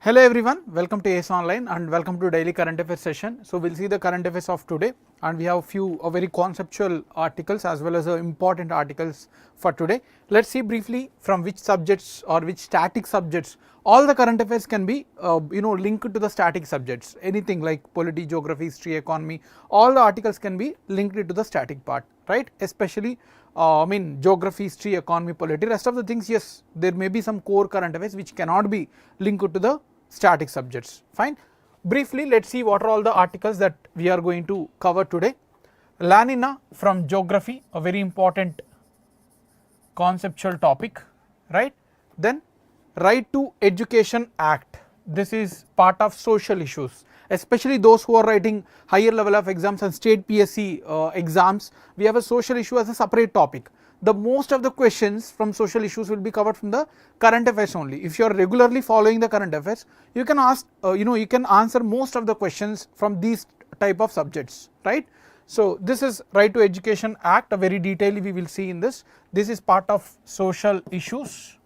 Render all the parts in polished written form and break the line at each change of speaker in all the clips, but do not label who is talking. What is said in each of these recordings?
Hello everyone, welcome to ACE Online and welcome to daily current affairs session. So we'll see the current affairs of today and we have few very conceptual articles as well as important articles for today. Let's see briefly from which subjects or which static subjects. All the current affairs can be linked to the static subjects, anything like polity, geography, history, economy, all the articles can be linked to the static part, right? Especially geography, history, economy, polity, rest of the things, yes, there may be some core current affairs which cannot be linked to the static subjects, fine. Briefly, let us see what are all the articles that we are going to cover today. La Nina from geography, a very important conceptual topic, right. Then Right to Education Act, this is part of social issues, especially those who are writing higher level of exams and state PSC exams. We have a social issue as a separate topic. The most of the questions from social issues will be covered from the current affairs only. If you are regularly following the current affairs, you can ask you can answer most of the questions from these type of subjects, right. So this is Right to Education Act, a very detailed we will see in this. This is part of social issues.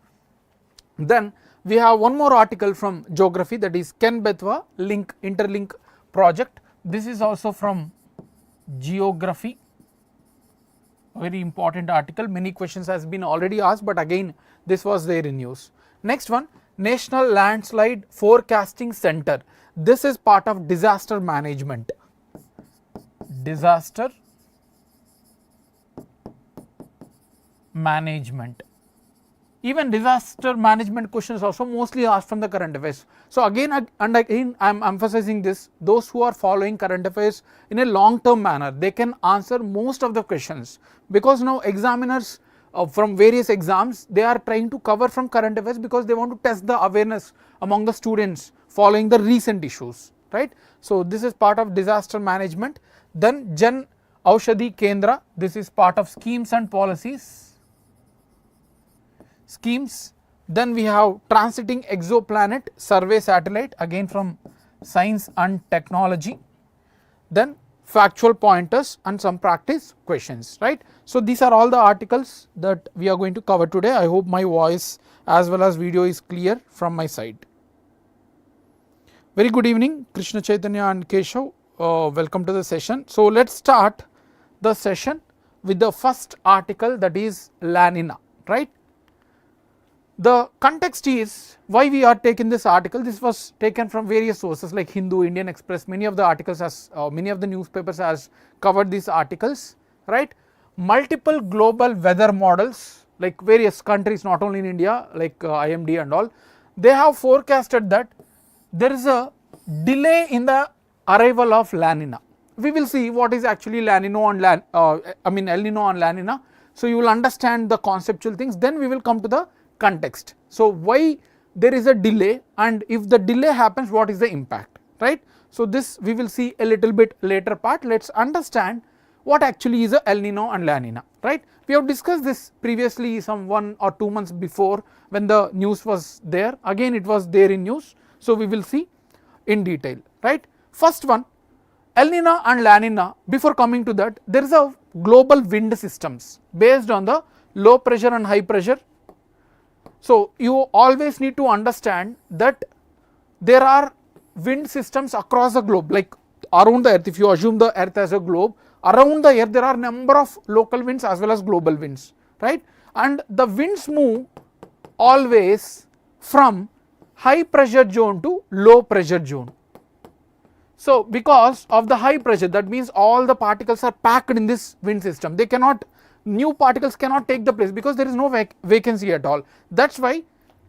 Then we have one more article from geography, that is Ken-Betwa interlink project. This is also from geography, a very important article. Many questions has been already asked, but again this was there in news. Next one, National Landslide Forecasting Center. This is part of disaster management. Disaster management. Even disaster management questions also mostly asked from the current affairs. So again and again I am emphasizing this, those who are following current affairs in a long term manner, they can answer most of the questions, because now examiners from various exams, they are trying to cover from current affairs because they want to test the awareness among the students following the recent issues, right. So this is part of disaster management. Then Aushadhi Kendra, this is part of schemes and policies. Then we have Transiting Exoplanet Survey Satellite, again from Science and Technology. Then Factual pointers and some practice questions, right. So these are all the articles that we are going to cover today. I hope my voice as well as video is clear from my side. Very good evening, Krishna Chaitanya and Keshav, welcome to the session. So let's start the session with the first article, that is La Nina, right. The context is why we are taking this article. This was taken from various sources like Hindu, Indian Express, many of the articles many of the newspapers has covered these articles, right. Multiple global weather models like various countries, not only in India, like IMD and all, they have forecasted that there is a delay in the arrival of La Nina. We will see what is actually El Nino and La Nina. So you will understand the conceptual things, then we will come to the context. So why there is a delay, and if the delay happens, what is the impact, right. So this we will see a little bit later part. Let's understand what actually is a El Nino and La Nina, right. We have discussed this previously some 1 or 2 months before when the news was there. Again it was there in news, so we will see in detail, right. First one, El Nino and La Nina. Before coming to that, there is a global wind systems based on the low pressure and high pressure. So you always need to understand that there are wind systems across the globe, like around the earth. If you assume the earth as a globe, around the earth there are number of local winds as well as global winds, right. And the winds move always from high pressure zone to low pressure zone. So because of the high pressure, that means all the particles are packed in this wind system. They cannot, new particles cannot take the place because there is no vacancy at all. That is why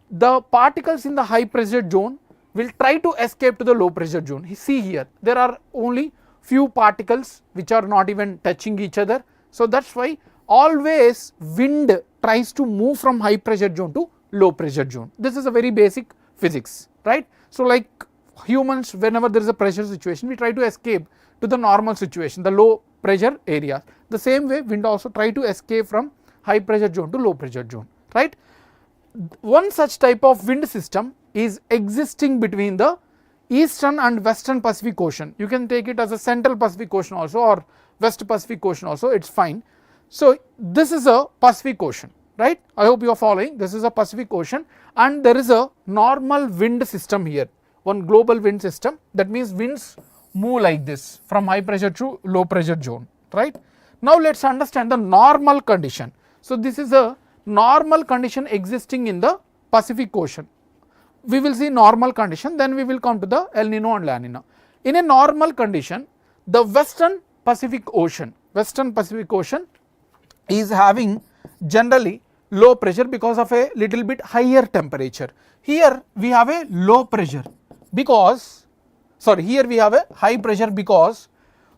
the particles in the high pressure zone will try to escape to the low pressure zone. See here, there are only few particles which are not even touching each other. So that is why always wind tries to move from high pressure zone to low pressure zone. This is a very basic physics, right. So like humans, whenever there is a pressure situation, we try to escape to the normal situation, the low pressure area. The same way wind also try to escape from high pressure zone to low pressure zone, right. One such type of wind system is existing between the eastern and western Pacific Ocean. You can take it as a central Pacific Ocean also or west Pacific Ocean also, it is fine. So this is a Pacific Ocean, right? I hope you are following. This is a Pacific Ocean and there is a normal wind system here, one global wind system. That means winds move like this from high pressure to low pressure zone, right? Now let us understand the normal condition. So this is a normal condition existing in the Pacific Ocean. We will see normal condition, then we will come to the El Nino and La Nina. In a normal condition, the Western Pacific Ocean is having generally low pressure because of a little bit higher temperature. Here we have a low pressure because, here we have a high pressure because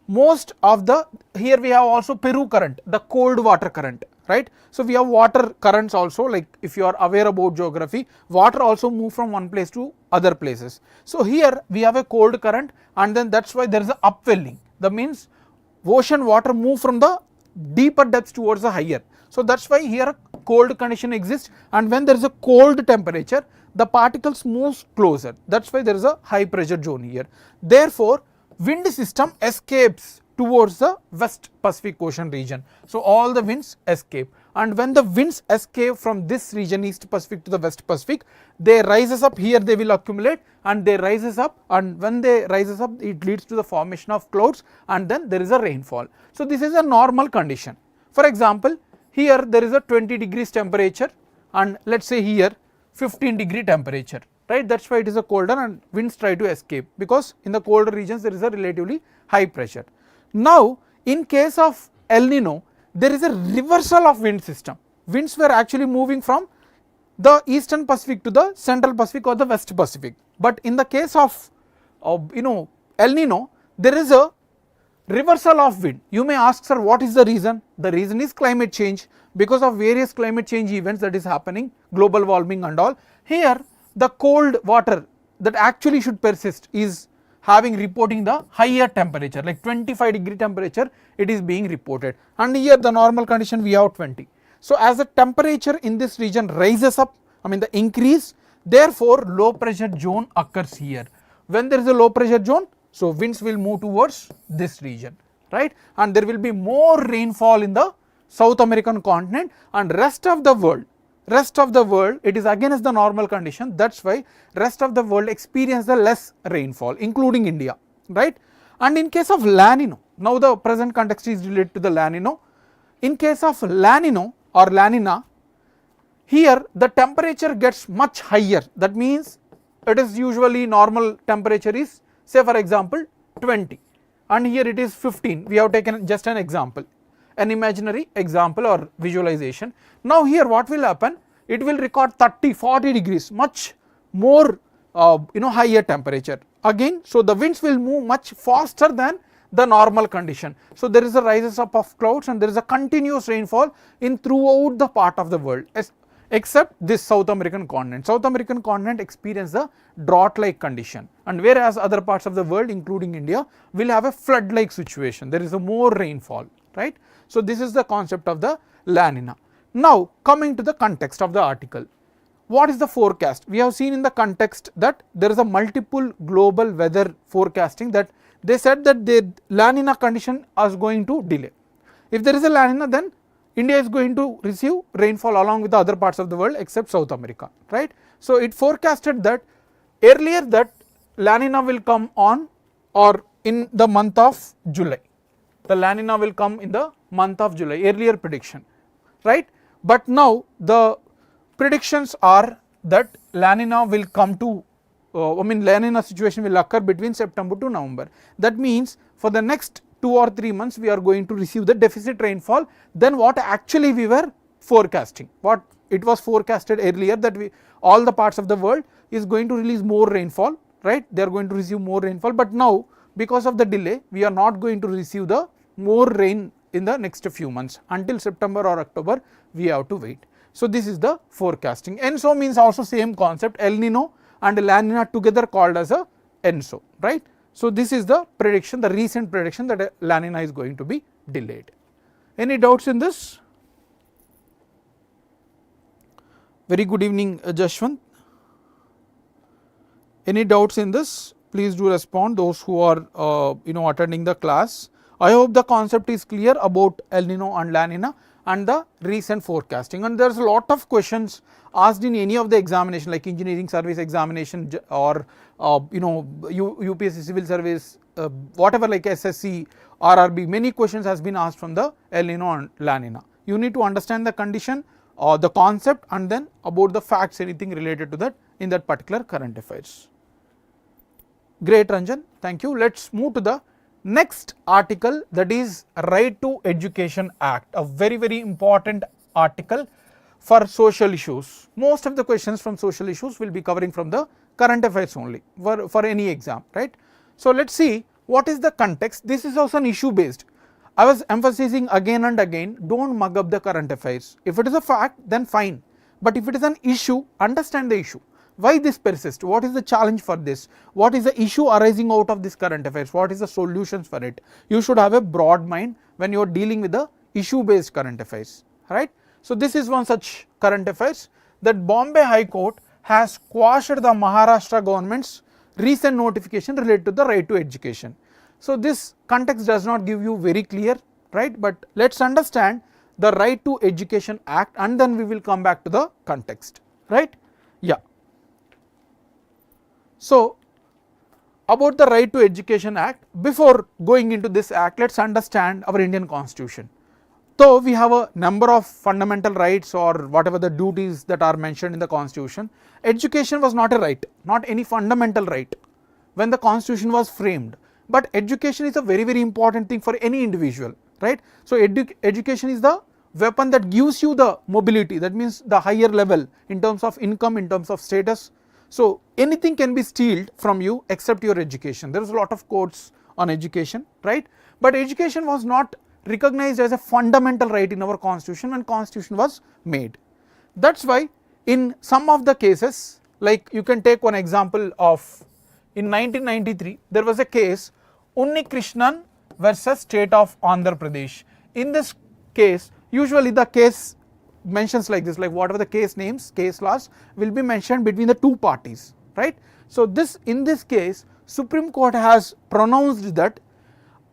most of the, here we have also Peru current, the cold water current, right? So we have water currents also, like if you are aware about geography, water also move from one place to other places. So here we have a cold current and then that's why there is a upwelling. That means ocean water move from the deeper depths towards the higher. So that's why here a cold condition exists, and when there is a cold temperature, the particles move closer. That's why there is a high pressure zone here. Therefore, wind system escapes towards the West Pacific Ocean region. So all the winds escape, and when the winds escape from this region, East Pacific to the West Pacific, they rises up here, they will accumulate and they rises up, and when they rises up, it leads to the formation of clouds and then there is a rainfall. So this is a normal condition. For example, here there is a 20 degrees temperature and let us say here 15 degree temperature, right? That is why it is a colder and winds try to escape, because in the colder regions there is a relatively high pressure. Now in case of El Nino, there is a reversal of wind system. Winds were actually moving from the Eastern Pacific to the Central Pacific or the West Pacific. But in the case of El Nino, there is a reversal of wind. You may ask, sir, what is the reason? The reason is climate change. Because of various climate change events that is happening, global warming and all, here the cold water that actually should persist is reporting the higher temperature, like 25 degree temperature it is being reported, and here the normal condition we have 20. So as the temperature in this region rises up, the increase, therefore low pressure zone occurs here. When there is a low pressure zone, so winds will move towards this region, right? And there will be more rainfall in the South American continent, and rest of the world it is against the normal condition. That's why rest of the world experience the less rainfall, including India, right? And in case of La Nino, now the present context is related to the La Nino. In case of La Nino or La Nina, here the temperature gets much higher. That means it is usually normal temperature is, say for example 20, and here it is 15. We have taken just an example, an imaginary example or visualization. Now here what will happen? It will record 30-40 degrees, much more higher temperature again. So the winds will move much faster than the normal condition. So there is a rises up of clouds and there is a continuous rainfall in throughout the part of the world, except this South American continent. South American continent experience a drought like condition, and whereas other parts of the world including India will have a flood like situation. There is a more rainfall, right? So this is the concept of the La Nina. Now coming to the context of the article, what is the forecast? We have seen in the context that there is a multiple global weather forecasting, that they said that the La Nina condition is going to delay. If there is a La Nina, then India is going to receive rainfall along with the other parts of the world except South America, right? So it forecasted that earlier that La Nina will come on or in the month of July. The La Nina will come in the month of July, earlier prediction, right? But now the predictions are that La Nina will come to, La Nina situation will occur between September to November. That means for the next 2 or 3 months we are going to receive the deficit rainfall than what actually we were forecasting. What it was forecasted earlier, that all the parts of the world is going to release more rainfall, right? They are going to receive more rainfall, but now because of the delay we are not going to receive the more rain in the next few months. Until September or October we have to wait. So this is the forecasting. ENSO means also same concept, El Nino and La Nina together called as a ENSO, right? So this is the prediction, the recent prediction that La Nina is going to be delayed. Any doubts in this? Very good evening, Jashwant. Any doubts in this? Please do respond, those who are attending the class I hope the concept is clear about El Nino and La Nina and the recent forecasting. And there is a lot of questions asked in any of the examination like engineering service examination or UPSC civil service, whatever like SSC, RRB, many questions has been asked from the El Nino and La Nina. You need to understand the condition or the concept and then about the facts, anything related to that in that particular current affairs. Great, Ranjan, thank you. Let's move to the next article, that is Right to Education Act, a very important article for social issues. Most of the questions from social issues will be covering from the current affairs only for any exam, right. So let's see what is the context. This is also an issue based. I was emphasizing again and again, don't mug up the current affairs. If it is a fact, then fine, but if it is an issue, understand the issue. Why this persists? What is the challenge for this? What is the issue arising out of this current affairs? What is the solutions for it? You should have a broad mind when you are dealing with the issue based current affairs, right. So this is one such current affairs, that Bombay High Court has quashed the Maharashtra government's recent notification related to the right to education. So this context does not give you very clear, right, but let's understand the Right to Education Act and then we will come back to the context, right. Yeah. So about the Right to Education Act, before going into this act, let's understand our Indian Constitution. Though we have a number of fundamental rights or whatever the duties that are mentioned in the Constitution, education was not a right, not any fundamental right when the Constitution was framed. But education is a very important thing for any individual, right. So education is the weapon that gives you the mobility, that means the higher level in terms of income, in terms of status. So anything can be stealed from you except your education. There is a lot of quotes on education, right, but education was not recognized as a fundamental right in our Constitution when Constitution was made. That's why in some of the cases, like you can take one example of in 1993 there was a case Unni Krishnan versus State of Andhra Pradesh. In this case, usually the case mentions like this, like whatever the case names, case laws will be mentioned between the two parties, right. So in this case Supreme Court has pronounced that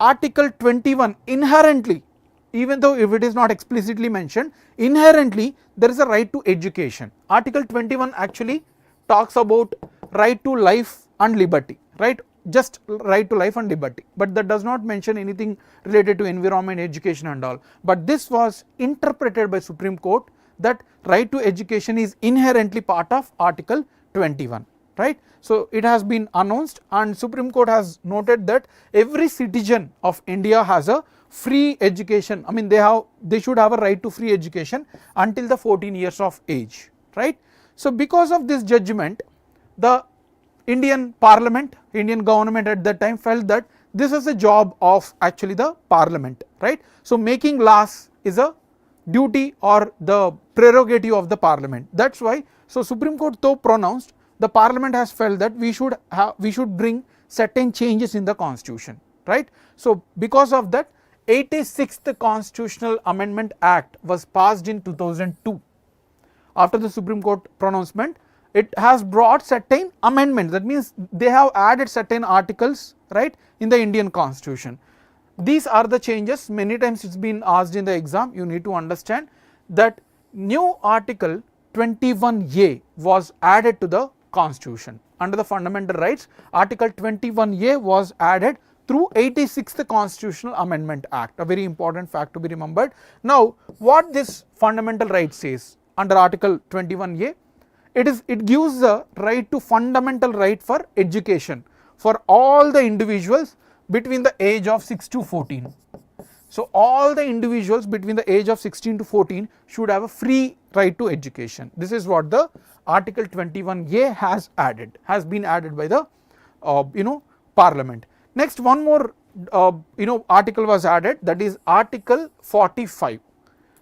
Article 21 inherently, even though if it is not explicitly mentioned, inherently there is a right to education. Article 21 actually talks about right to life and liberty, right, just right to life and liberty, but that does not mention anything related to environment, education and all. But this was interpreted by Supreme Court that right to education is inherently part of Article 21, right. So it has been announced and Supreme Court has noted that every citizen of India has a free education. I mean they should have a right to free education until the 14 years of age, right. So because of this judgment, the Indian Parliament, Indian government at that time felt that this is a job of actually the Parliament, right. So making laws is a duty or the prerogative of the Parliament. That's why, so Supreme Court though pronounced, the Parliament has felt that we should bring certain changes in the Constitution, right. So because of that 86th Constitutional Amendment Act was passed in 2002. After the Supreme Court pronouncement, it has brought certain amendments, that means they have added certain articles, right, in the Indian Constitution. These are the changes. Many times it's been asked in the exam. You need to understand that new Article 21A was added to the Constitution under the fundamental rights. Article 21A was added through 86th Constitutional Amendment Act, a very important fact to be remembered. Now what this fundamental right says under Article 21A, it gives the right to fundamental right for education for all the individuals between the age of 6 to 14. So all the individuals between the age of 16 to 14 should have a free right to education. This is what the Article 21A has been added by the Parliament. Next, one more article was added, that is Article 45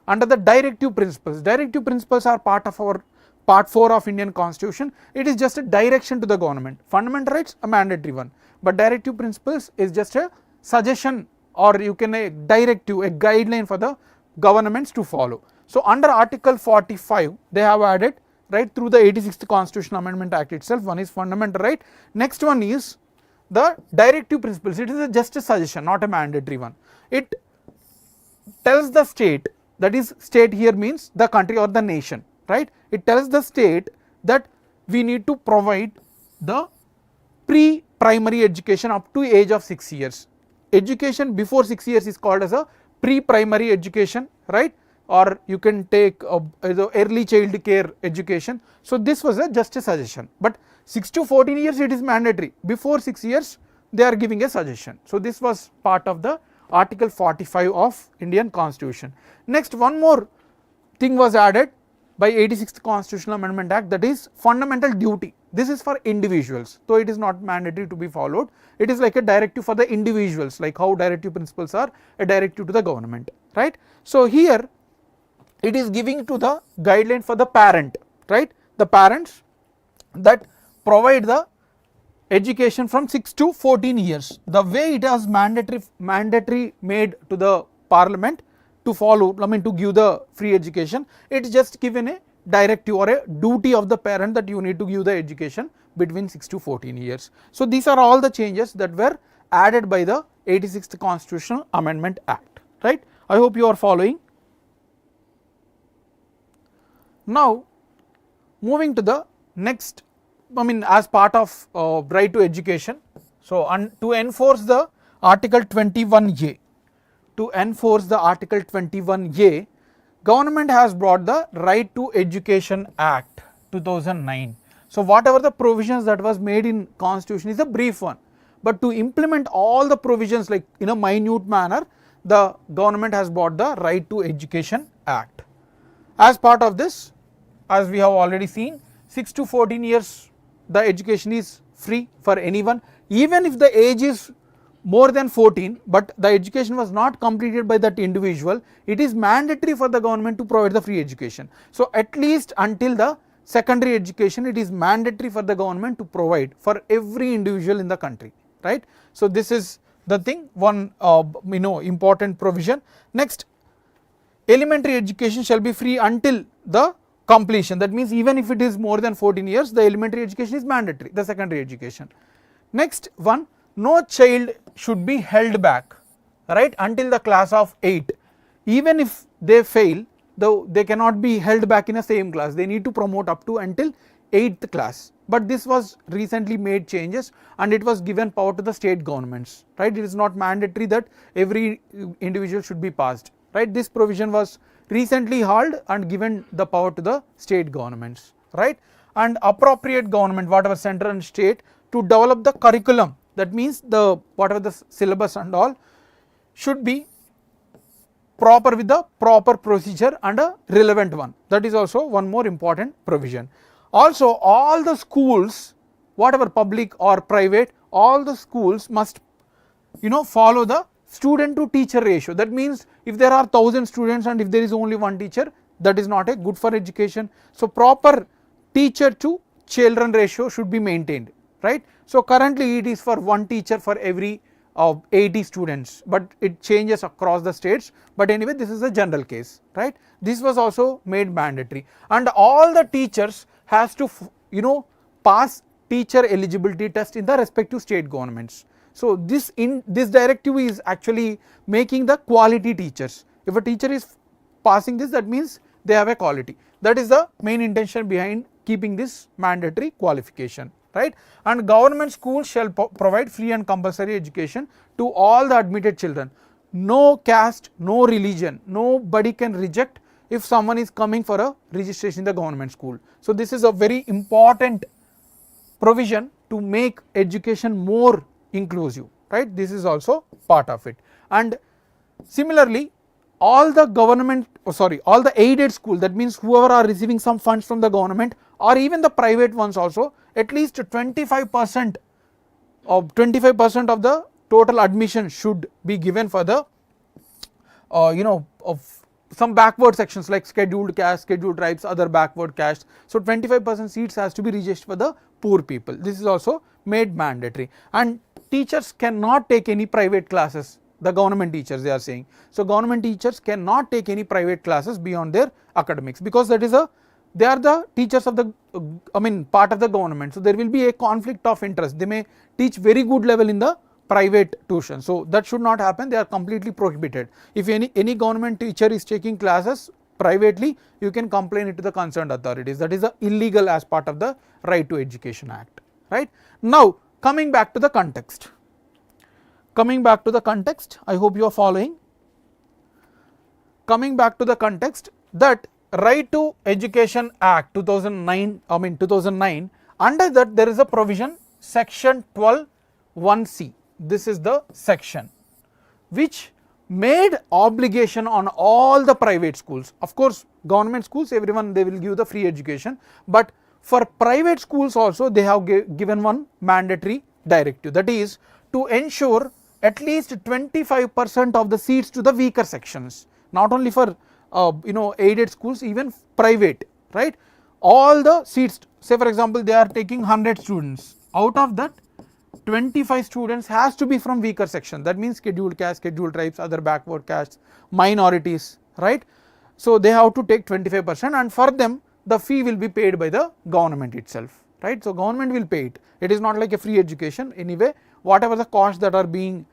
under the directive principles. Directive principles are part of our Part 4 of Indian Constitution. It is just a direction to the government. Fundamental rights a mandatory one, but directive principles is just a suggestion, or you can a directive, a guideline for the governments to follow. So under Article 45 they have added right through the 86th Constitutional Amendment Act itself. One is fundamental right, next one is the directive principles. It is just a suggestion, not a mandatory one. It tells the state, that is state here means the country or the nation, right. It tells the state that we need to provide the pre-primary education up to age of 6 years. Education before 6 years is called as a pre-primary education, right, or you can take the early child care education. So this was just a suggestion, but 6 to 14 years it is mandatory. Before 6 years they are giving a suggestion. So this was part of the Article 45 of Indian Constitution. Next, one more thing was added by 86th Constitutional Amendment Act, that is fundamental duty. This is for individuals, though it is not mandatory to be followed. It is like a directive for the individuals, like how directive principles are a directive to the government, right. So here it is giving to the guideline for the parent, right, the parents that provide the education from 6 to 14 years. The way it has mandatory made to the parliament to follow, I mean to give the free education, it is just given a directive or a duty of the parent that you need to give the education between 6 to 14 years. So these are all the changes that were added by the 86th Constitutional Amendment Act, right. I hope you are following. Now moving to the next, I mean as part of right to education. So to enforce the Article 21A, to enforce the Article 21A, government has brought the Right to Education Act 2009. So whatever the provisions that was made in Constitution is a brief one, but to implement all the provisions like in a minute manner, the government has brought the Right to Education Act. As part of this, as we have already seen, 6 to 14 years the education is free for anyone, even if the age is more than 14, but the education was not completed by that individual, it is mandatory for the government to provide the free education. So at least until the secondary education, it is mandatory for the government to provide for every individual in the country, right. So this is the thing, one important provision. Next, elementary education shall be free until the completion, that means even if it is more than 14 years, the elementary education is mandatory, the secondary education. Next one, no child should be held back, right, until the class of 8. Even if they fail, though they cannot be held back in the same class, they need to promote up to until 8th class. But this was recently made changes and it was given power to the state governments, right. It is not mandatory that every individual should be passed, right. This provision was recently held and given the power to the state governments, right. And appropriate government, whatever central and state, to develop the curriculum, that means the whatever the syllabus and all should be proper with the proper procedure and a relevant one. That is also one more important provision. Also all the schools, whatever public or private, all the schools must follow the student to teacher ratio. That means if there are 1000 students and if there is only one teacher, that is not a good for education. So proper teacher to children ratio should be maintained, right. So currently it is for one teacher for every 80 students, but it changes across the states, but anyway this is a general case, right. This was also made mandatory, and all the teachers has to pass teacher eligibility test in the respective state governments. So this directive is actually making the quality teachers. If a teacher is passing this, that means they have a quality. That is the main intention behind keeping this mandatory qualification, right. And government schools shall provide free and compulsory education to all the admitted children. No caste, no religion, nobody can reject if someone is coming for a registration in the government school. So this is a very important provision to make education more inclusive, right. This is also part of it. And similarly, all the all the aided school, that means whoever are receiving some funds from the government or even the private ones also, at least 25% of the total admission should be given for the of some backward sections like scheduled caste, scheduled tribes, other backward castes. So 25% seats has to be reserved for the poor people. This is also made mandatory, and teachers cannot take any private classes. The government teachers, they are saying, so government teachers cannot take any private classes beyond their academics, because that is a they are the teachers of the part of the government, so there will be a conflict of interest. They may teach very good level in the private tuition, so that should not happen. They are completely prohibited. If any government teacher is taking classes privately, you can complain it to the concerned authorities. That is illegal as part of the Right to Education Act, right? Now coming back to the context, I hope you are following. Coming back to the context, that Right to Education Act 2009, under that there is a provision, section 12(1)(c). This is the section which made obligation on all the private schools. Of course, government schools, everyone, they will give the free education, but for private schools also they have given one mandatory directive, that is to ensure at least 25% of the seats to the weaker sections, not only for aided schools, even private, right? All the seats, say for example they are taking 100 students, out of that 25 students has to be from weaker section, that means scheduled caste, scheduled tribes, other backward castes, minorities, right? So they have to take 25%, and for them the fee will be paid by the government itself, right? So government will pay it. It is not like a free education. Anyway, whatever the costs that are being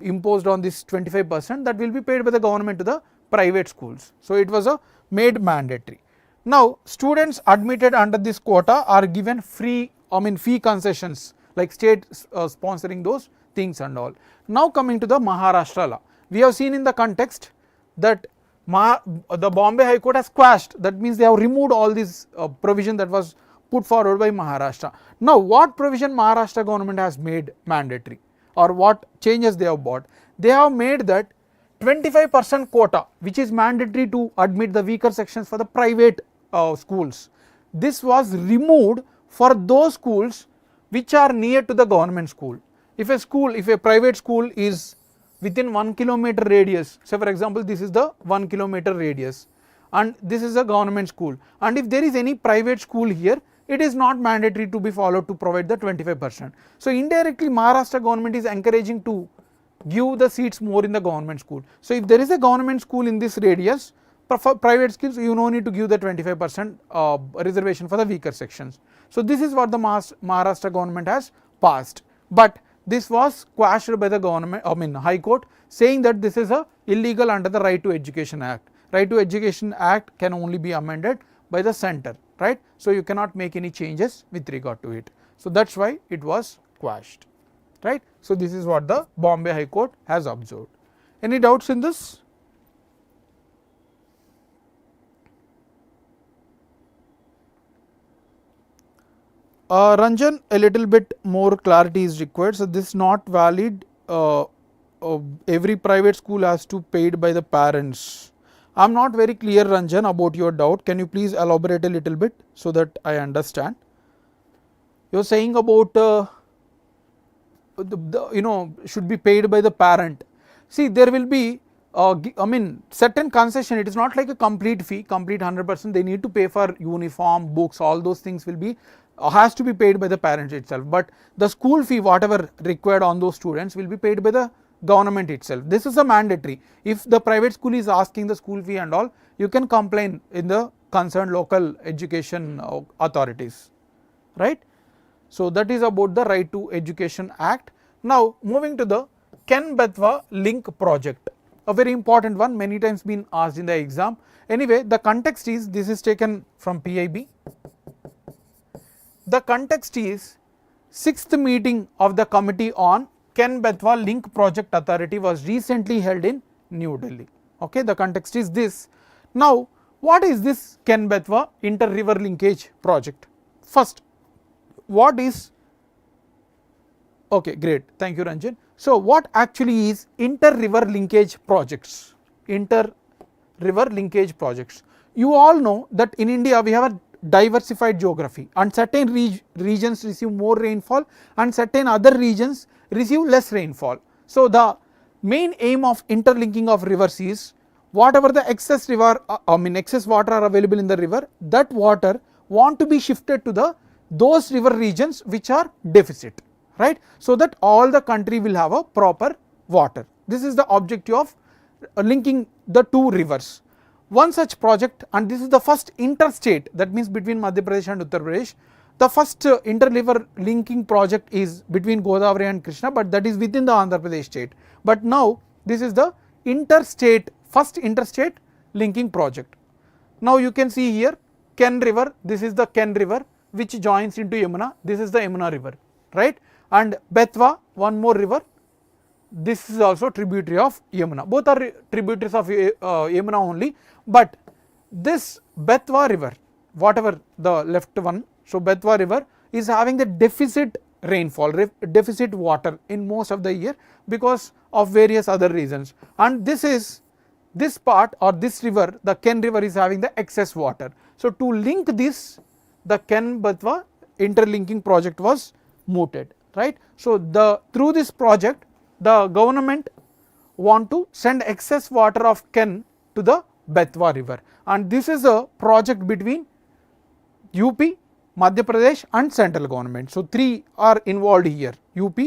imposed on this 25%, that will be paid by the government to the private schools. So it was made mandatory. Now students admitted under this quota are given free, fee concessions, like state sponsoring those things and all. Now coming to the Maharashtra law, we have seen in the context that the Bombay High Court has quashed, that means they have removed all this provision that was put forward by Maharashtra. Now what provision Maharashtra government has made mandatory, or what changes they have brought? They have made that 25% quota, which is mandatory to admit the weaker sections for the private schools. This was removed for those schools which are near to the government school. If a private school is within 1 kilometer radius, say for example this is the 1 kilometer radius and this is a government school, and if there is any private school here, it is not mandatory to be followed to provide the 25%. So indirectly Maharashtra government is encouraging to give the seats more in the government school. So if there is a government school in this radius, for private schools you no need to give the 25% reservation for the weaker sections. So this is what the Maharashtra government has passed, but this was quashed by the government, High Court, saying that this is illegal under the Right to Education Act. Right to Education Act can only be amended by the center, right? So you cannot make any changes with regard to it. So that's why it was quashed, right? So this is what the Bombay High Court has observed. Any doubts in this? Ranjan, a little bit more clarity is required. So this is not valid. Every private school has to paid by the parents. I am not very clear, Ranjan, about your doubt. Can you please elaborate a little bit so that I understand? You are saying about should be paid by the parent. See, there will be certain concession. It is not like a complete fee, complete 100%. They need to pay for uniform, books, all those things will be has to be paid by the parents itself, but the school fee whatever required on those students will be paid by the government itself. This is a mandatory. If the private school is asking the school fee and all, you can complain in the concerned local education authorities, right? So that is about the Right to Education Act. Now moving to the Ken-Betwa link project, a very important one, many times been asked in the exam. Anyway, the context is, this is taken from PIB. The context is 6th meeting of the Committee on Ken-Betwa Link Project Authority was recently held in New Delhi. Okay, the context is this. Now, what is this Ken-Betwa Inter-River Linkage Project? First, what is, okay, great, thank you, Ranjan. So, what actually is inter-river linkage projects? Inter-river linkage projects. You all know that in India we have a diversified geography, and certain regions receive more rainfall and certain other regions receive less rainfall. So the main aim of interlinking of rivers is whatever the excess water are available in the river, that water want to be shifted to those river regions which are deficit, right? So that all the country will have a proper water. This is the objective of linking the two rivers. one such project, and this is the first interstate, that means between Madhya Pradesh and Uttar Pradesh. The first inter-river linking project is between Godavari and Krishna, but that is within the Andhra Pradesh state. But now this is the interstate, first interstate linking project. Now you can see here Ken river, this is the Ken river which joins into Yamuna, this is the Yamuna river, right, and Betwa, one more river, this is also tributary of Yamuna, both are tributaries of Yamuna only, but this Betwa river, whatever the left one, so Betwa river is having the deficit rainfall, deficit water in most of the year because of various other reasons, and this part or this river, the Ken river, is having the excess water. So to link this, the Ken-Betwa interlinking project was mooted, right. So through this project the government want to send excess water of Ken to the Betwa river, and this is a project between UP, Madhya Pradesh and central government. So three are involved here, UP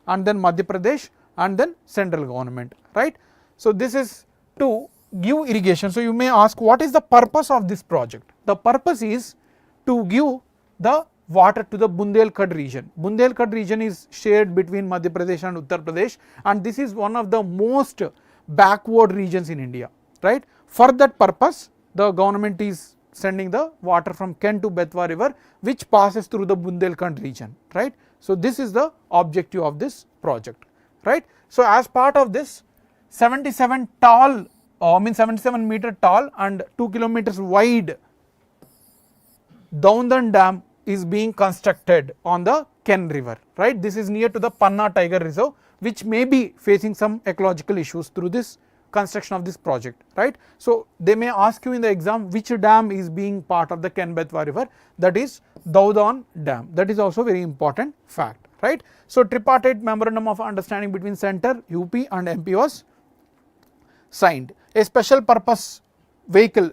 and then Madhya Pradesh and then central government, right. So this is to give irrigation. So you may ask, what is the purpose of this project? The purpose is to give the water to the Bundelkhand region. Bundelkhand region is shared between Madhya Pradesh and Uttar Pradesh, and this is one of the most backward regions in India, right. For that purpose the government is sending the water from Ken to Betwa river, which passes through the Bundelkhand region, right. So this is the objective of this project, right. So as part of this 77 meter tall and 2 kilometers wide Daundan Dam is being constructed on the Ken river, right. This is near to the Panna Tiger Reserve, which may be facing some ecological issues through this construction of this project, right. So they may ask you in the exam which dam is being part of the Ken-Betwa river, that is Daudan Dam, that is also very important fact, right. So tripartite memorandum of understanding between center, UP and MP was signed. A special purpose vehicle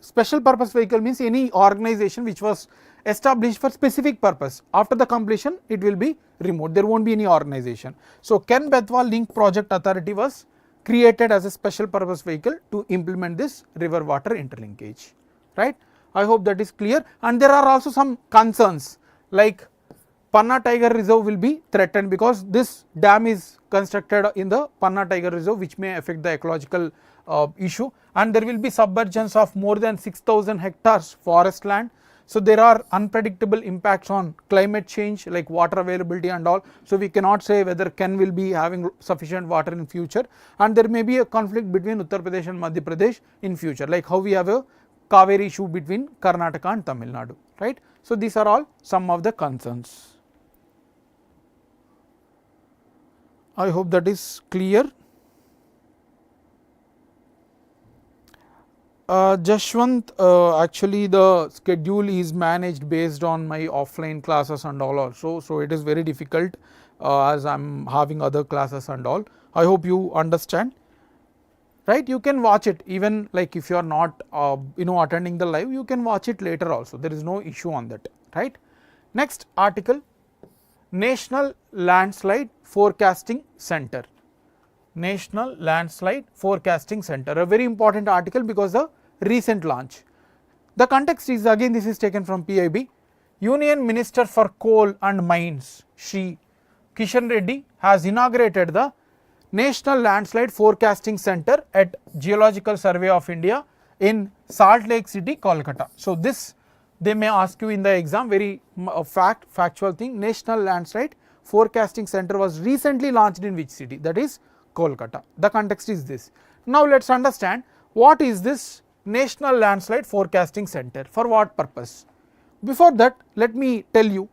means any organization which was established for specific purpose, after the completion it will be removed, there won't be any organization. So Ken-Betwa Link Project Authority was created as a special purpose vehicle to implement this river water interlinkage, right. I hope that is clear, and there are also some concerns like Panna Tiger Reserve will be threatened because this dam is constructed in the Panna Tiger Reserve, which may affect the ecological issue, and there will be submergence of more than 6,000 hectares forest land. So there are unpredictable impacts on climate change like water availability and all. So we cannot say whether Ken will be having sufficient water in future, and there may be a conflict between Uttar Pradesh and Madhya Pradesh in future, like how we have a Kaveri issue between Karnataka and Tamil Nadu, right. So these are all some of the concerns. I hope that is clear. Jashwant, actually the schedule is managed based on my offline classes and all also, so it is very difficult as I am having other classes and all. I hope you understand, right. You can watch it, even like if you are not attending the live, you can watch it later also, there is no issue on that, right. Next article, National Landslide Forecasting Center. National Landslide Forecasting Center, a very important article because the recent launch. The context is, again this is taken from PIB. Union Minister for Coal and Mines Shri Kishan Reddy has inaugurated the National Landslide Forecasting Center at Geological Survey of India in Salt Lake City, Kolkata. So this they may ask you in the exam, very factual thing. National Landslide Forecasting Center was recently launched in which city? That is Kolkata. The context is this. Now let us understand what is this National Landslide Forecasting Center, for what purpose. Before that, let me tell you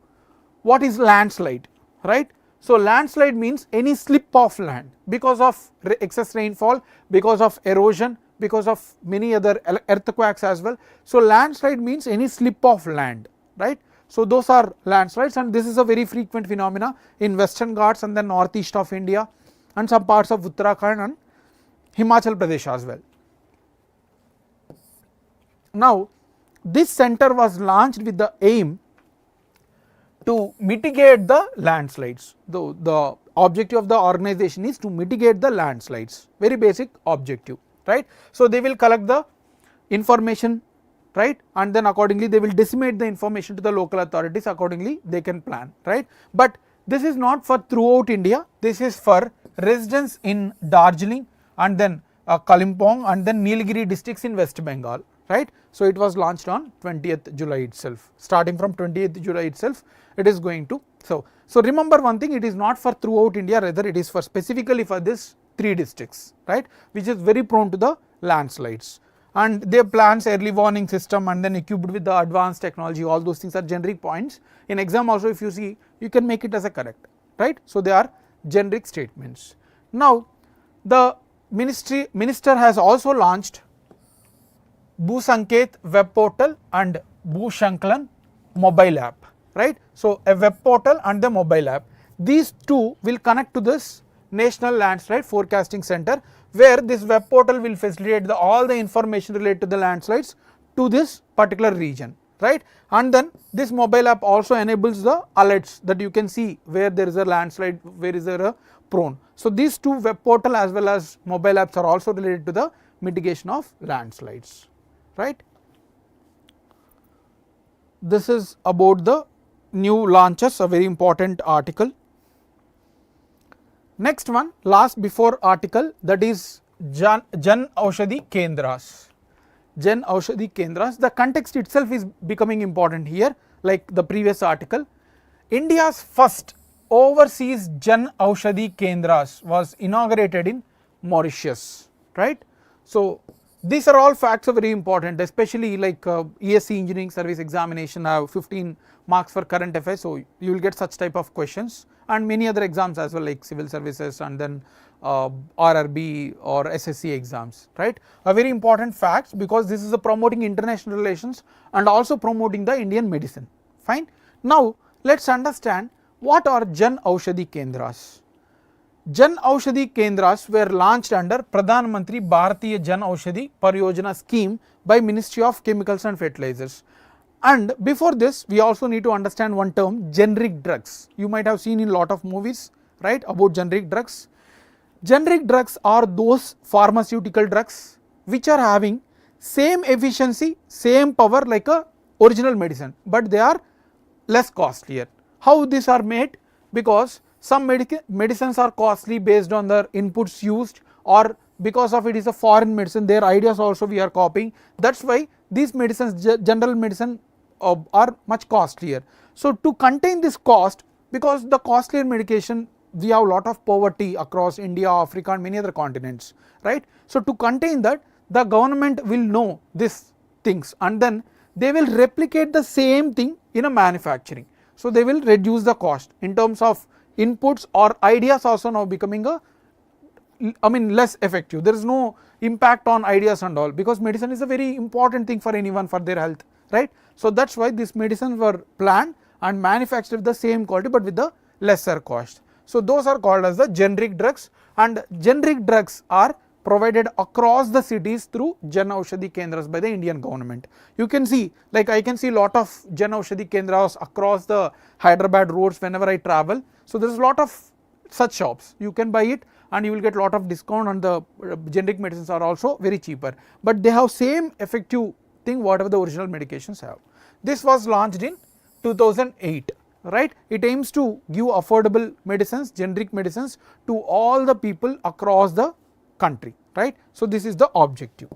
what is landslide, right. So landslide means any slip of land because of excess rainfall, because of erosion, because of many other earthquakes as well. So landslide means any slip of land, right. So those are landslides, and this is a very frequent phenomena in Western Ghats and the northeast of India and some parts of Uttarakhand and Himachal Pradesh as well. Now this center was launched with the aim to mitigate the landslides. The objective of the organization is to mitigate the landslides, very basic objective, right. So they will collect the information, right, and then accordingly they will disseminate the information to the local authorities, accordingly they can plan, right. But this is not for throughout India, this is for residents in Darjeeling and then Kalimpong and then Nilgiri districts in West Bengal, right. So it was launched on 20th July itself, starting from 20th July itself it is going to. So remember one thing, it is not for throughout India, rather it is for specifically for this 3 districts, right, which is very prone to the landslides. And their plans early warning system and then equipped with the advanced technology, all those things are generic points. In exam also if you see, you can make it as a correct, right. So they are generic statements. Now the minister has also launched Bhusanket web portal and Bhushanklan mobile app, right. So a web portal and the mobile app, these two will connect to this National Landslide Forecasting Center, where this web portal will facilitate all the information related to the landslides to this particular region, right. And then this mobile app also enables the alerts that you can see where there is a landslide, where is there a prone. So these two web portal as well as mobile apps are also related to the mitigation of landslides, right. This is about the new launches, a very important article. Next one, last before article, that is Jan Aushadhi Kendras. Jan Aushadhi Kendras, the context itself is becoming important here, like the previous article. India's first overseas Jan Aushadhi Kendras was inaugurated in Mauritius, right. So these are all facts are very important, especially like ESC engineering service examination have 15 marks for current affairs, so you will get such type of questions, and many other exams as well like civil services and then RRB or SSC exams, right. A very important fact, because this is a promoting international relations and also promoting the Indian medicine, fine. Now let us understand what are Jan Aushadhi Kendras. Jan Aushadhi Kendras were launched under Pradhan Mantri Bharatiya Jan Aushadhi Pariyojana scheme by Ministry of Chemicals and Fertilizers. And before this we also need to understand one term, generic drugs. You might have seen in lot of movies, right, about generic drugs. Generic drugs are those pharmaceutical drugs which are having same efficiency, same power like a original medicine, but they are less costlier. How these are made? Because some medicines are costly based on the inputs used, or because of it is a foreign medicine, their ideas also we are copying. That is why these medicines, general medicine are much costlier. So to contain this cost, because the costlier medication, we have a lot of poverty across India, Africa and many other continents, right. So to contain that, the government will know these things and then they will replicate the same thing in a manufacturing. So they will reduce the cost in terms of inputs, or ideas also now becoming less effective. There is no impact on ideas and all, because medicine is a very important thing for anyone for their health, right. So that is why these medicines were planned and manufactured with the same quality but with the lesser cost. So those are called as the generic drugs, and generic drugs are provided across the cities through Jan Aushadhi Kendras by the Indian government. You can see, like I can see lot of Jan Aushadhi Kendras across the Hyderabad roads whenever I travel. So there is a lot of such shops, you can buy it and you will get lot of discount, and the generic medicines are also very cheaper, but they have same effective thing whatever the original medications have. This was launched in 2008, right. It aims to give affordable medicines, generic medicines to all the people across the country, right. So this is the objective.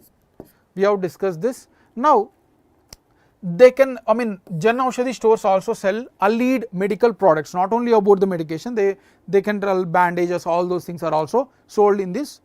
We have discussed this. Now they can, Jan Aushadhi stores also sell allied medical products, not only about the medication, they can sell bandages, all those things are also sold in this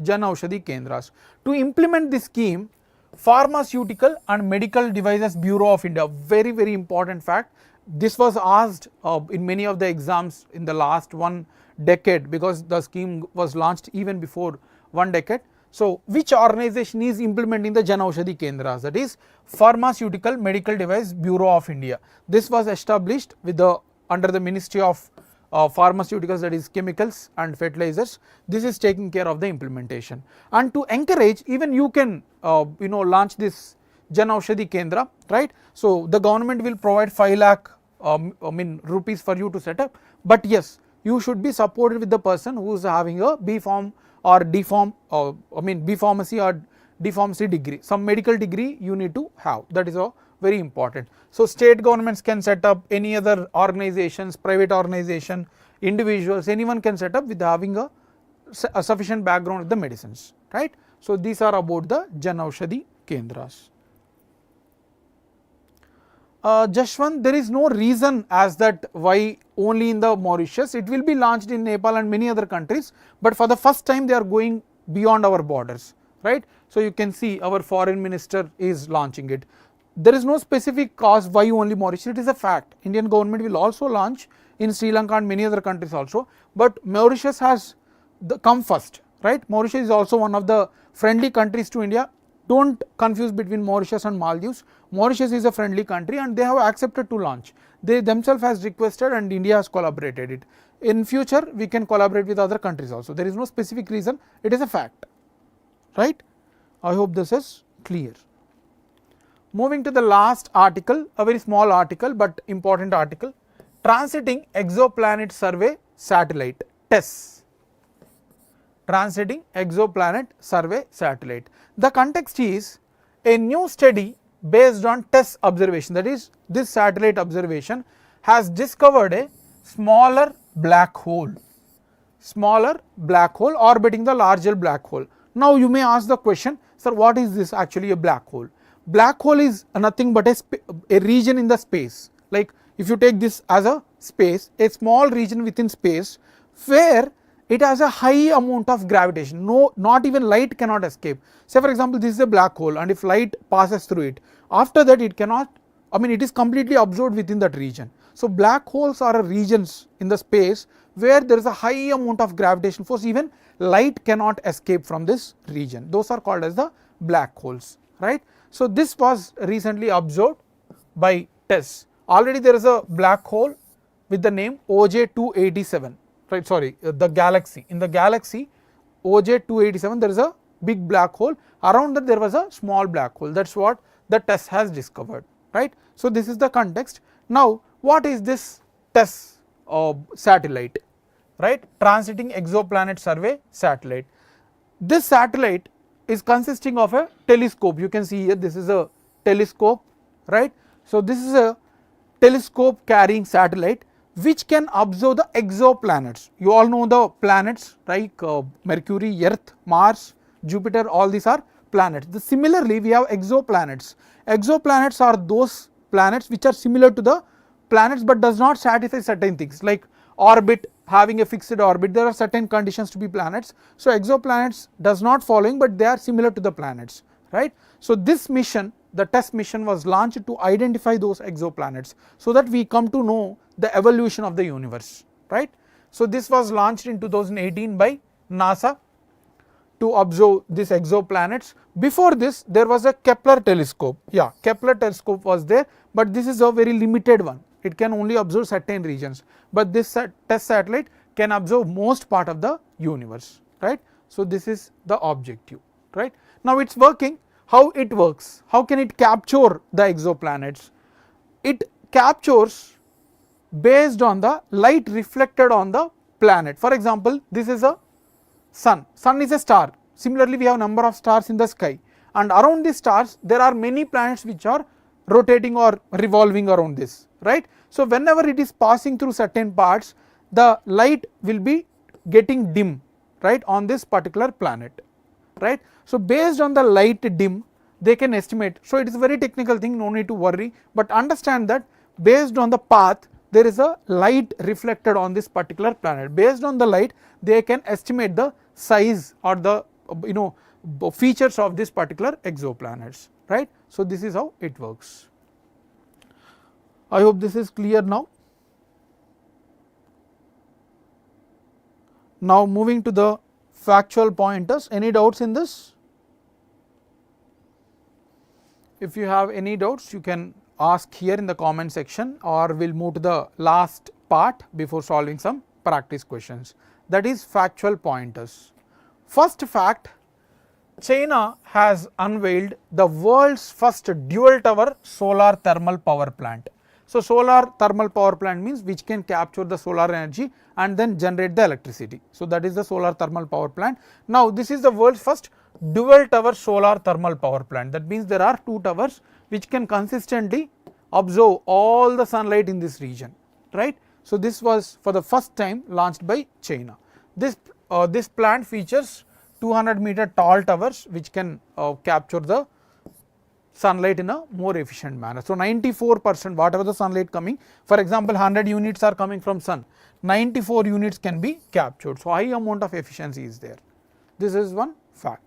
Jan Aushadhi Kendras. To implement this scheme, Pharmaceutical and Medical Devices Bureau of India, very very important fact, this was asked in many of the exams in the last 1 decade, because the scheme was launched even before 1 decade. So which organization is implementing the Jan Aushadhi Kendras? That is Pharmaceutical Medical Device Bureau of India. This was established with under the Ministry of Pharmaceuticals, that is Chemicals and Fertilizers. This is taking care of the implementation, and to encourage, even you can launch this Jan Aushadhi Kendra, right. So the government will provide 5 lakh rupees for you to set up, but yes, you should be supported with the person who is having a B Pharm or D Pharm, B Pharmacy or D Pharmacy degree, some medical degree you need to have, that is a very important. So state governments can set up, any other organizations, private organization, individuals, anyone can set up with having a sufficient background with the medicines, right. So these are about the Jan Aushadhi Kendras. Jashwant, there is no reason as that why only in the Mauritius. It will be launched in Nepal and many other countries, but for the first time they are going beyond our borders, right. So you can see our foreign minister is launching it. There is no specific cause why only Mauritius, it is a fact. Indian government will also launch in Sri Lanka and many other countries also, but Mauritius has come first, right. Mauritius is also one of the friendly countries to India. Don't confuse between Mauritius and Maldives. Mauritius is a friendly country and they have accepted to launch. They themselves has requested and India has collaborated it. In future we can collaborate with other countries also. There is no specific reason, it is a fact, right. I hope this is clear. Moving to the last article, a very small article but important article, Transiting Exoplanet Survey Satellite, TESS. Transiting Exoplanet Survey Satellite. The context is a new study based on TESS observation, that is this satellite observation has discovered a smaller black hole orbiting the larger black hole. Now you may ask the question, sir, what is this actually a black hole? Black hole is nothing but a region in the space. Like if you take this as a space, a small region within space where it has a high amount of gravitation, not even light cannot escape. Say for example, this is a black hole and if light passes through it, after that it cannot, it is completely absorbed within that region. So black holes are regions in the space where there is a high amount of gravitational force, even light cannot escape from this region. Those are called as the black holes, right. So this was recently observed by TESS. Already there is a black hole with the name OJ287. Right, sorry, the galaxy. In the galaxy OJ287 there is a big black hole, around that there was a small black hole, that is what the TESS has discovered, right. So this is the context. Now what is this TESS satellite, right, Transiting Exoplanet Survey Satellite. This satellite is consisting of a telescope, you can see here this is a telescope, right. So this is a telescope carrying satellite which can observe the exoplanets. You all know the planets, right, Mercury, Earth, Mars, Jupiter, all these are planets. Similarly we have exoplanets. Exoplanets are those planets which are similar to the planets but does not satisfy certain things like orbit, having a fixed orbit, there are certain conditions to be planets. So exoplanets does not following, but they are similar to the planets, right. So this mission, the TESS mission, was launched to identify those exoplanets so that we come to know the evolution of the universe, right. So this was launched in 2018 by NASA to observe these exoplanets. Before this there was a Kepler telescope, Kepler telescope was there, but this is a very limited one, it can only observe certain regions, but this TESS satellite can observe most part of the universe, right. So this is the objective, right. Now it is working. How it works? How can it capture the exoplanets? It captures based on the light reflected on the planet. For example, this is a sun. Sun is a star. Similarly, we have number of stars in the sky, and around these stars there are many planets which are rotating or revolving around this, right. So whenever it is passing through certain parts, the light will be getting dim, right, on this particular planet, right. So based on the light dim they can estimate. So it is a very technical thing, no need to worry, but understand that based on the path there is a light reflected on this particular planet. Based on the light they can estimate the size or the features of this particular exoplanets, right. So this is how it works. I hope this is clear now. Now moving to the factual pointers. Any doubts in this? If you have any doubts you can ask here in the comment section, or we will move to the last part before solving some practice questions, that is factual pointers. First fact, China has unveiled the world's first dual tower solar thermal power plant. So solar thermal power plant means which can capture the solar energy and then generate the electricity. So that is the solar thermal power plant. Now this is the world's first dual tower solar thermal power plant. That means there are two towers which can consistently absorb all the sunlight in this region, right. So this was for the first time launched by China. This plant features 200-meter tall towers which can capture the sunlight in a more efficient manner. So 94% whatever the sunlight coming, for example 100 units are coming from sun, 94 units can be captured. So high amount of efficiency is there. This is one fact.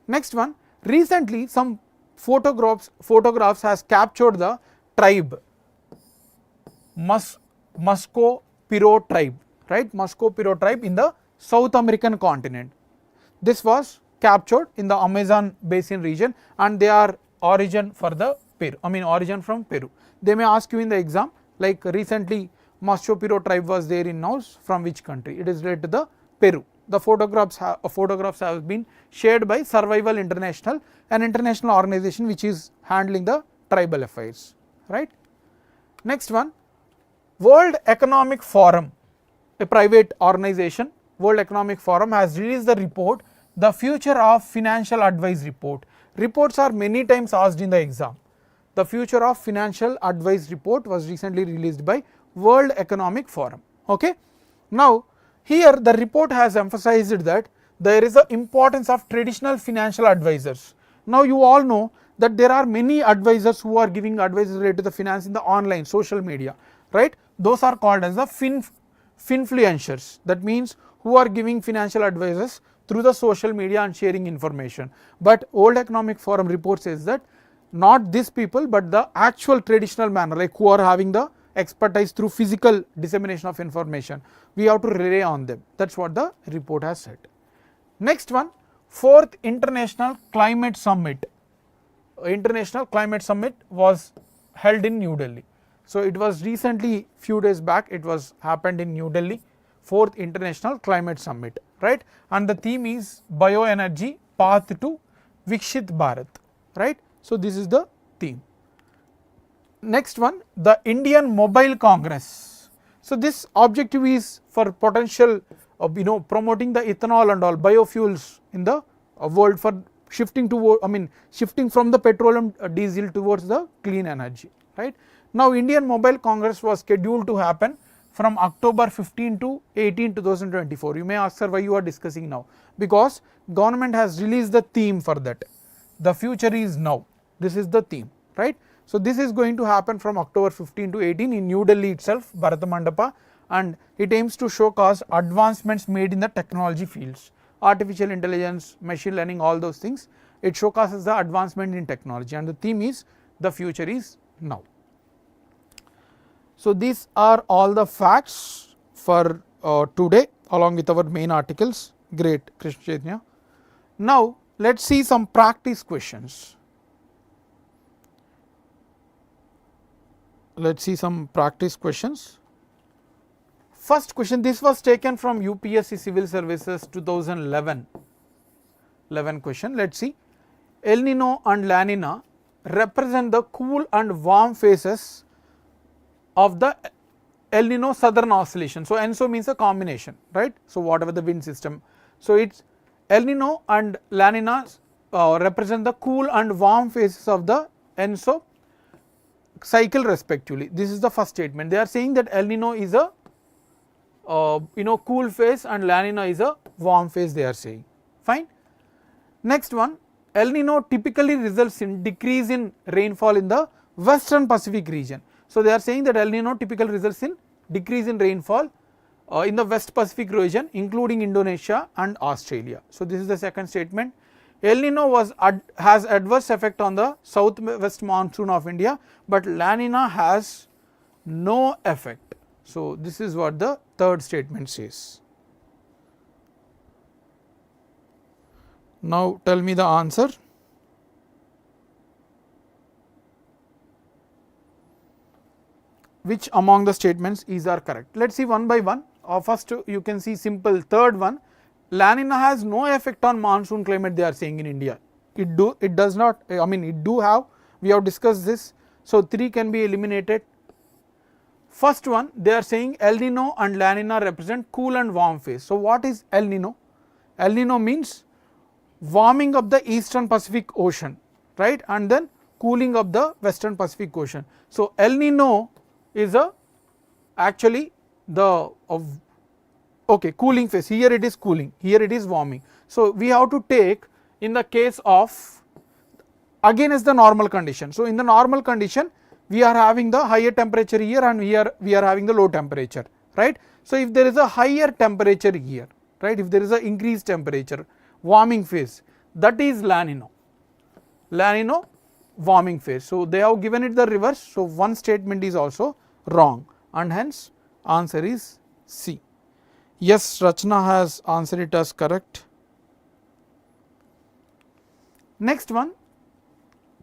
Next one, recently some photographs has captured the tribe Musco-Piro tribe, right, Musco-Piro tribe in the South American continent. This was captured in the Amazon basin region and they are origin from Peru. They may ask you in the exam, like recently Musco-Piro tribe was there in Laos, from which country? It is related to the Peru. The photographs have been shared by Survival International, an international organization which is handling the tribal affairs, right. Next one, World Economic Forum, a private organization, World Economic Forum has released the report, The Future of Financial Advice report. Reports are many times asked in the exam. The Future of Financial Advice report was recently released by World Economic Forum. Okay. Now here the report has emphasized that there is the importance of traditional financial advisors. Now you all know that there are many advisors who are giving advice related to the finance in the online social media, right. Those are called as the finfluencers. That means who are giving financial advices through the social media and sharing information. But World Economic Forum report says that not these people but the actual traditional manner, like who are having the expertise through physical dissemination of information, we have to rely on them. That is what the report has said. Next one, 4th International Climate Summit. International Climate Summit was held in New Delhi. So it was recently, few days back, it was happened in New Delhi, 4th International Climate Summit, right, and the theme is bioenergy path to Vikshit Bharat, right. So this is the theme. Next one, the Indian Mobile Congress. So this objective is for potential of promoting the ethanol and all biofuels in the world for shifting from the petroleum diesel towards the clean energy, right. Now Indian Mobile Congress was scheduled to happen from October 15 to 18, 2024. You may ask, sir, why you are discussing now? Because government has released the theme for that. The future is now. This is the theme, right. So this is going to happen from October 15 to 18 in New Delhi itself, Bharata Mandapa, and it aims to showcase advancements made in the technology fields, artificial intelligence, machine learning, all those things. It showcases the advancement in technology and the theme is the future is now. So these are all the facts for today along with our main articles. Great, Krishna Chaitanya. Now let us see some practice questions. Let us see some practice questions. First question, this was taken from UPSC Civil Services 2011 question. Let us see. El Nino and La Nina represent the cool and warm phases of the El Nino Southern Oscillation. So ENSO means a combination, right. So whatever the wind system. So it's El Nino and La Nina represent the cool and warm phases of the ENSO cycle respectively. This is the first statement. They are saying that El Nino is a cool phase and La Nina is a warm phase, they are saying. Fine. Next one, El Nino typically results in decrease in rainfall in the Western Pacific region. So they are saying that El Nino typically results in decrease in rainfall in the West Pacific region including Indonesia and Australia. So this is the second statement. El Nino has adverse effect on the southwest monsoon of India, but La Nina has no effect. So this is what the third statement says. Now tell me the answer. Which among the statements are correct? Let us see one by one. First you can see simple third one. La Nina has no effect on monsoon climate, they are saying in India. It does not, it do have, we have discussed this. So 3 can be eliminated. First one, they are saying El Nino and La Nina represent cool and warm phase. So what is El Nino? El Nino means warming of the eastern Pacific Ocean, right, and then cooling of the western Pacific Ocean. So, El Nino is a actually the cooling phase, here it is cooling, here it is warming. So, we have to take in the case of again is the normal condition. So, in the normal condition we are having the higher temperature here and we are having the low temperature, right. So, if there is a higher temperature here, right, if there is a increased temperature warming phase, that is La Nino warming phase. So, they have given it the reverse. So, one statement is also wrong and hence answer is C. Yes, Rachna has answered it as correct. Next one,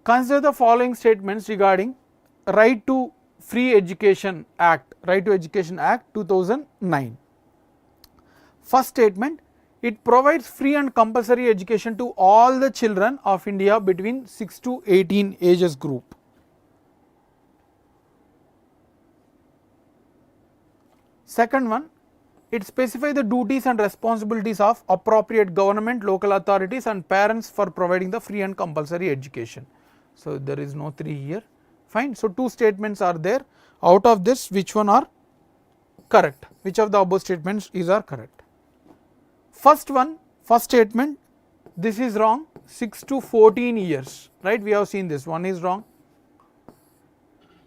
consider the following statements regarding Right to Free Education Act, Right to Education Act 2009. First statement, it provides free and compulsory education to all the children of India between 6 to 18 ages group. Second one, it specifies the duties and responsibilities of appropriate government, local authorities and parents for providing the free and compulsory education. So, there is no 3 here, fine. So, 2 statements are there. Out of this, which one are correct? Which of the above statements are correct? First one, first statement, this is wrong, 6 to 14 years, right, we have seen this one is wrong.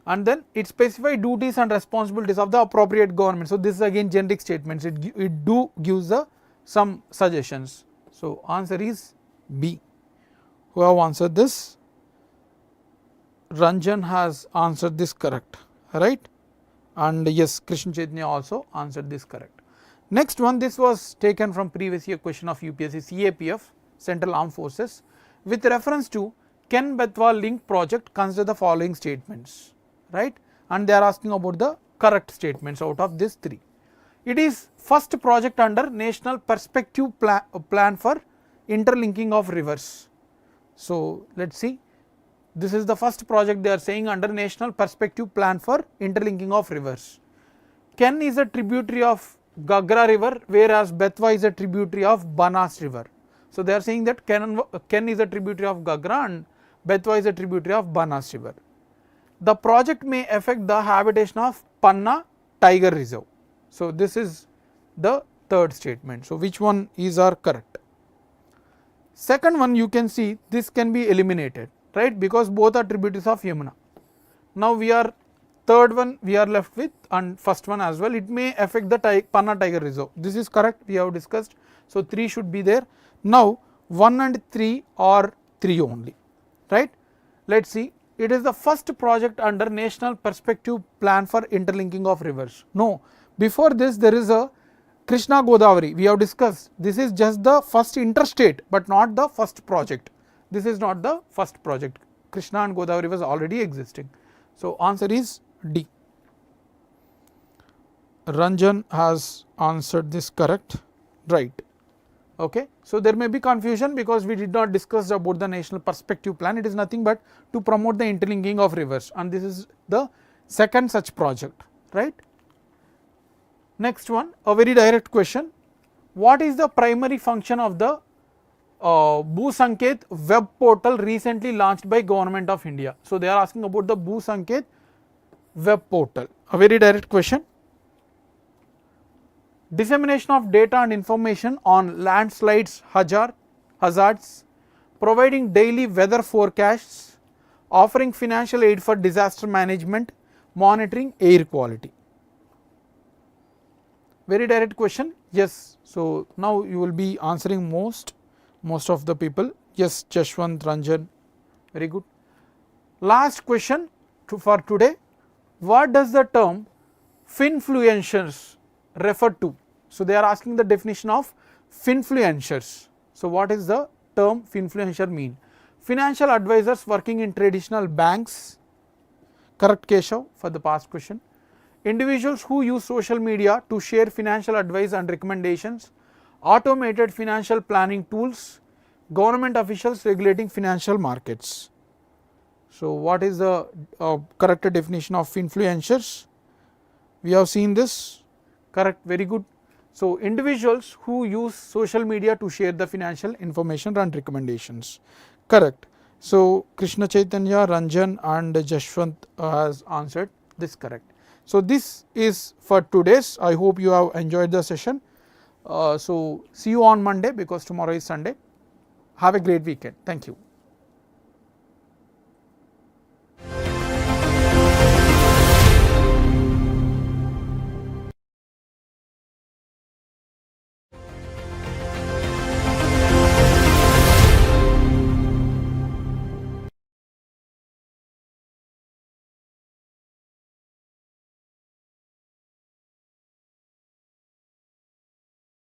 And then it specifies duties and responsibilities of the appropriate government. So, this is again generic statements, it do gives the some suggestions. So, answer is B. Who have answered this? Ranjan has answered this correct, right, and yes, Krishna Chaitanya also answered this correct. Next one, this was taken from previous year question of UPSC CAPF, Central Armed Forces, with reference to Ken-Betwa link project. Consider the following statements, right, and they are asking about the correct statements out of this 3. It is first project under National Perspective Plan for Interlinking of Rivers. So, let us see, this is the first project they are saying under National Perspective Plan for Interlinking of Rivers. Ken is a tributary of Gagra river, whereas Betwa is a tributary of Banas river. So, they are saying that Ken is a tributary of Gagra and Betwa is a tributary of Banas river. The project may affect the habitation of Panna tiger reserve. So, this is the third statement. So, which one is our correct? Second one, you can see this can be eliminated, right, because both are tributaries of Yamuna. Now, we are third one we are left with and first one as well, it may affect the Panna tiger reserve. This is correct, we have discussed. So, 3 should be there. Now, 1 and 3 are 3 only, right. Let us see, it is the first project under National Perspective Plan for Interlinking of Rivers. No, before this there is a Krishna Godavari, we have discussed, this is just the first interstate but not the first project. This is not the first project, Krishna and Godavari was already existing. So, answer is D. Ranjan has answered this correct, right. Okay. So, there may be confusion because we did not discuss about the National Perspective Plan, it is nothing but to promote the interlinking of rivers and this is the second such project, right. Next one, a very direct question, what is the primary function of the Bhu-Sanket web portal recently launched by Government of India? So, they are asking about the Bhu-Sanket web portal, a very direct question. Dissemination of data and information on landslides, hazards, providing daily weather forecasts, offering financial aid for disaster management, monitoring air quality. Very direct question, yes. So, now you will be answering most of the people, yes, Jashwant, Ranjan, very good. Last question for today, what does the term finfluencers refer to? So, they are asking the definition of finfluencers. So, what is the term finfluencer mean? Financial advisors working in traditional banks, correct Keshav for the past question. Individuals who use social media to share financial advice and recommendations, automated financial planning tools, government officials regulating financial markets. So, what is the correct definition of influencers? We have seen this, correct, very good. So, individuals who use social media to share the financial information and recommendations. Correct. So, Krishna Chaitanya, Ranjan and Jashwant has answered this correct. So, this is for today's. I hope you have enjoyed the session. So, see you on Monday because tomorrow is Sunday. Have a great weekend. Thank you.